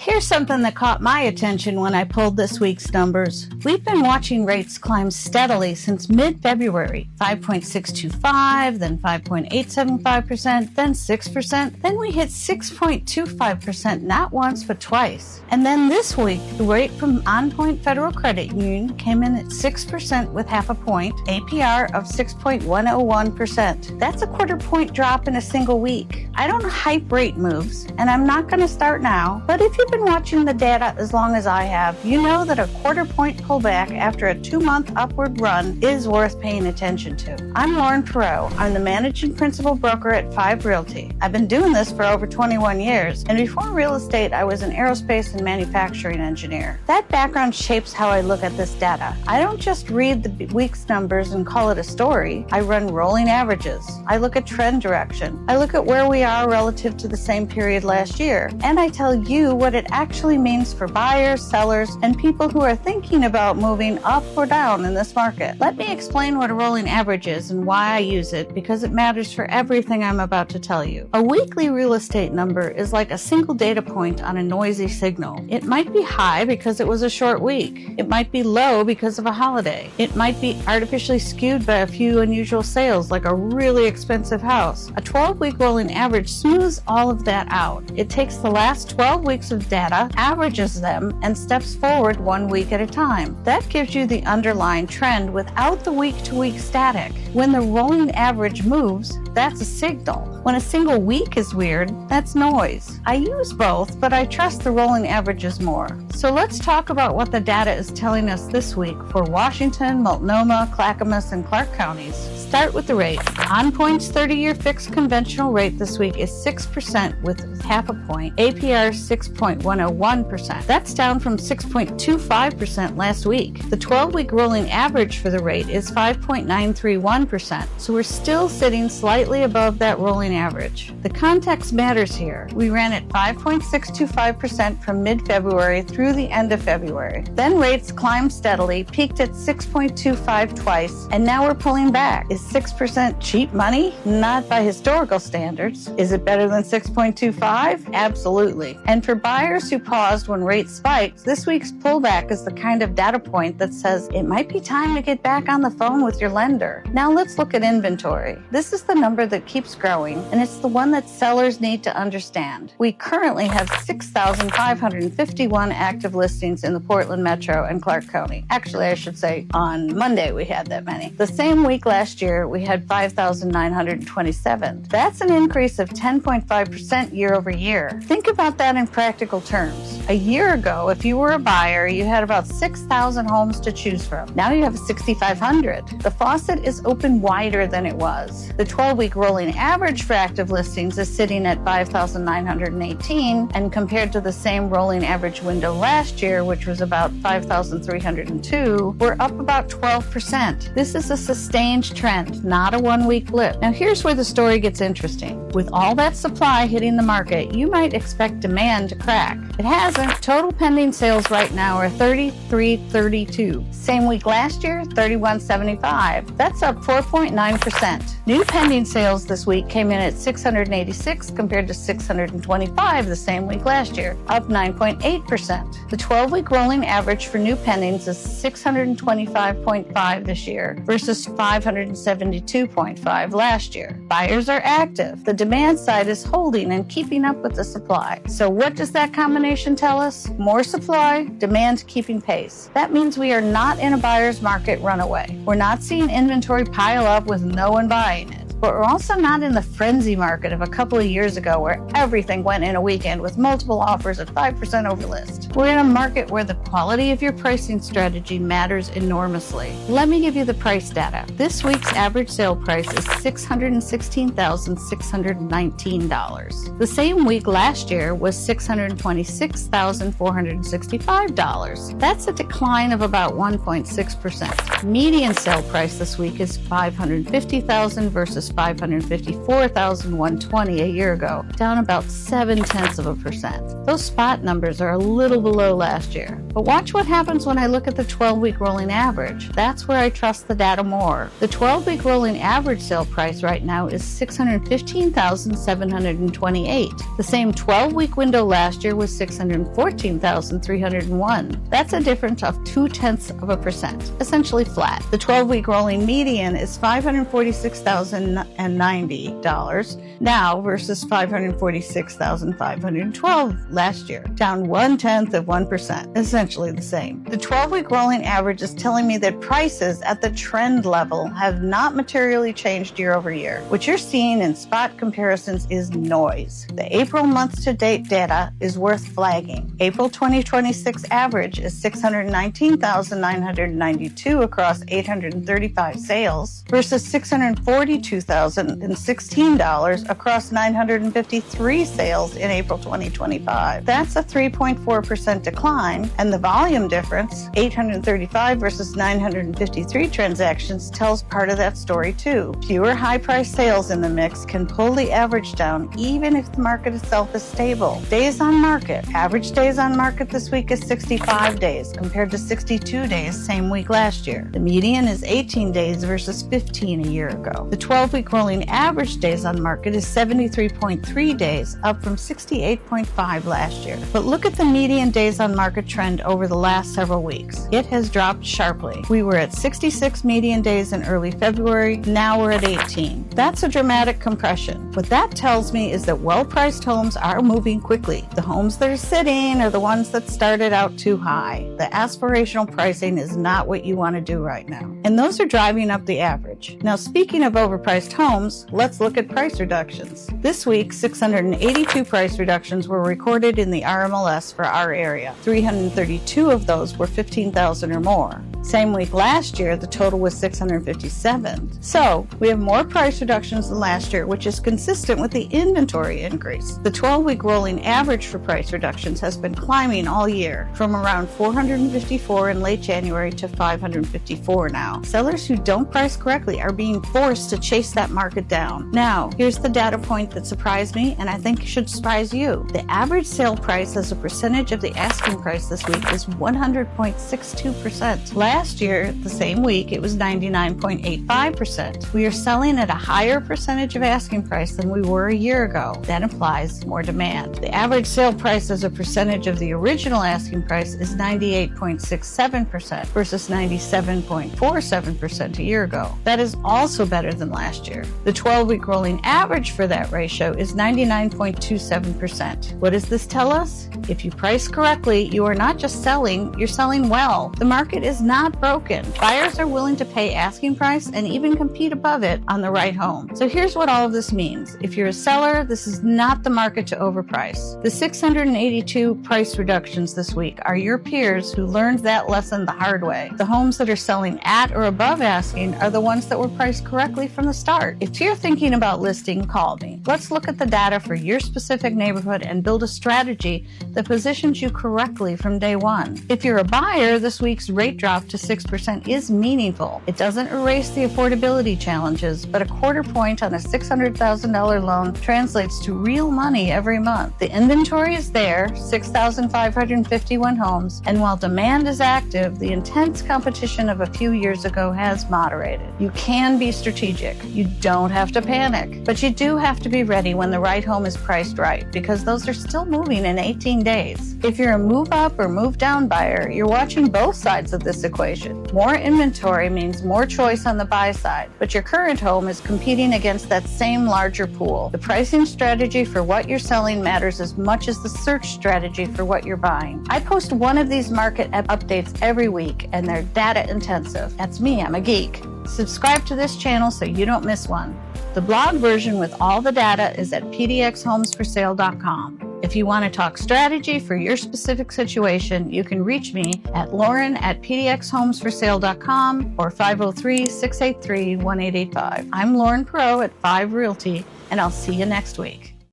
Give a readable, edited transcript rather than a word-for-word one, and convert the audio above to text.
Here's something that caught my attention when I pulled this week's numbers. We've been watching rates climb steadily since mid-February. 5.625, then 5.875%, then 6%, then we hit 6.25% not once but twice. And then this week, the rate from OnPoint Federal Credit Union came in at 6% with half a point, APR of 6.101%. That's a quarter point drop in a single week. I don't hype rate moves, and I'm not going to start now, but if you've been watching the data as long as I have, you know that a quarter point pullback after a 2-month upward run is worth paying attention to. I'm Perreault. I'm the managing principal broker at Fiv Realty. I've been doing this for over 21 years, and before real estate, I was an aerospace and manufacturing engineer. That background shapes how I look at this data. I don't just read the week's numbers and call it a story. I run rolling averages. I look at trend direction. I look at where we are relative to the same period last year, and I tell you what it actually means for buyers, sellers, and people who are thinking about moving up or down in this market. Let me explain what a rolling average is and why I use it, because it matters for everything I'm about to tell you. A weekly real estate number is like a single data point on a noisy signal. It might be high because it was a short week. It might be low because of a holiday. It might be artificially skewed by a few unusual sales, like a really expensive house. A 12-week rolling average smooths all of that out. It takes the last 12 weeks of data, averages them, and steps forward 1 week at a time. That gives you the underlying trend without the week-to-week static. When the rolling average moves, that's a signal. When a single week is weird, that's noise. I use both, but I trust the rolling averages more. So let's talk about what the data is telling us this week for Washington, Multnomah, Clackamas, and Clark counties. Start with the rate. OnPoint's 30-year fixed conventional rate this week is 6% with half a point, APR 6.101%. That's down from 6.25% last week. The 12-week rolling average for the rate is 5.931%, so we're still sitting slightly above that rolling average. The context matters here. We ran at 5.625% from mid-February through the end of February. Then rates climbed steadily, peaked at 6.25 twice, and now we're pulling back. Is 6% cheap money? Not by historical standards. Is it better than 6.25? Absolutely. And for buyers who paused when rates spiked, this week's pullback is the kind of data point that says it might be time to get back on the phone with your lender. Now let's look at inventory. This is the number that keeps growing, and it's the one that sellers need to understand. We currently have 6,551 active listings in the Portland Metro and Clark County. Actually, I should say on Monday we had that many. The same week last year, we had 5,927. That's an increase of 10.5% year over year. Think about that in practical terms. A year ago, if you were a buyer, you had about 6,000 homes to choose from. Now you have 6,500. The faucet is open wider than it was. The 12-week rolling average for active listings is sitting at 5,918, and compared to the same rolling average window last year, which was about 5,302, we're up about 12%. This is a sustained trend, not a 1-week blip. Now here's where the story gets interesting. With all that supply hitting the market, you might expect demand to crack. It hasn't. Total pending sales right now are 3,332. Same week last year, 3,175. That's up 4.9%. New pending sales this week came in at 686 compared to 625 the same week last year, up 9.8%. The 12-week rolling average for new pendings is 625.5 this year versus 572.5 last year. Buyers are active. The demand side is holding and keeping up with the supply. So what does that combination tell us? More supply, demand keeping pace. That means we are not in a buyer's market runaway. We're not seeing inventory pile up with no one buying it. But we're also not in the frenzy market of a couple of years ago where everything went in a weekend with multiple offers at 5% over list. We're in a market where the quality of your pricing strategy matters enormously. Let me give you the price data. This week's average sale price is $616,619. The same week last year was $626,465. That's a decline of about 1.6%. Median sale price this week is $550,000 versus $554,120 a year ago, down about 0.7%. Those spot numbers are a little below last year. But watch what happens when I look at the 12-week rolling average. That's where I trust the data more. The 12-week rolling average sale price right now is $615,728. The same 12-week window last year was $614,301. That's a difference of 0.2%, essentially flat. The 12-week rolling median is $546,090 now versus $546,512 last year, down 0.1%, essentially the same. The 12-week rolling average is telling me that prices at the trend level have not materially changed year over year. What you're seeing in spot comparisons is noise. The April month-to-date data is worth flagging. April 2026 average is $619,992 across 835 sales versus $642,016 across 953 sales in April 2025. That's a 3.4% decline, and the volume difference, 835 versus 953 transactions, tells part of that story too. Fewer high-priced sales in the mix can pull the average down even if the market itself is stable. Days on market. Average days on market this week is 65 days compared to 62 days same week last year. The median is 18 days versus 15 a year ago. The 12-week rolling average days on market is 73.3 days, up from 68.5 last year. But look at the median days on market trend over the last several weeks. It has dropped sharply. We were at 66 median days in early February. Now we're at 18. That's a dramatic compression. What that tells me is that well-priced homes are moving quickly. The homes that are sitting are the ones that started out too high. The aspirational pricing is not what you want to do right now. And those are driving up the average. Now, speaking of overpriced homes, let's look at price reductions. This week, 682 price reductions were recorded in the RMLS for our area. 332 of those were $15,000 or more. Same week last year, the total was 657. So, we have more price reductions than last year, which is consistent with the inventory increase. The 12-week rolling average for price reductions has been climbing all year, from around 454 in late January to 554 now. Sellers who don't price correctly are being forced to chase that market down. Now, here's the data point that surprised me and I think should surprise you. The average sale price as a percentage of the asking price this week is 100.62%. Last year, the same week, it was 99.85%. We are selling at a higher percentage of asking price than we were a year ago. That implies more demand. The average sale price as a percentage of the original asking price is 98.67% versus 97.47% a year ago. That is also better than last year. The 12-week rolling average for that ratio is 99.27%. What does this tell us? If you price correctly, you are not just selling, you're selling well. The market is not broken. Buyers are willing to pay asking price and even compete above it on the right home. So here's what all of this means. If you're a seller, this is not the market to overprice. The 682 price reductions this week are your peers who learned that lesson the hard way. The homes that are selling at or above asking are the ones that were priced correctly from the start. If you're thinking about listing, call me. Let's look at the data for your specific neighborhood and build a strategy that positions you correctly from day one. If you're a buyer, this week's rate drop to 6% is meaningful. It doesn't erase the affordability challenges, but a quarter point on a $600,000 loan translates to real money every month. The inventory is there, 6,551 homes, and while demand is active, the intense competition of a few years ago has moderated. You can be strategic. You don't have to panic, but you do have to be ready when the right home is priced right, because those are still moving in 18 days. If you're a move up or move down buyer, you're watching both sides of this equation. More inventory means more choice on the buy side, but your current home is competing against that same larger pool. The pricing strategy for what you're selling matters as much as the search strategy for what you're buying. I post one of these market updates every week, and they're data intensive. That's me, I'm a geek. Subscribe to this channel so you don't miss one. The blog version with all the data is at pdxhomesforsale.com. If you want to talk strategy for your specific situation, you can reach me at lauren@pdxhomesforsale.com or 503-683-1885. I'm Lauren Perreault at Fiv Realty, and I'll see you next week.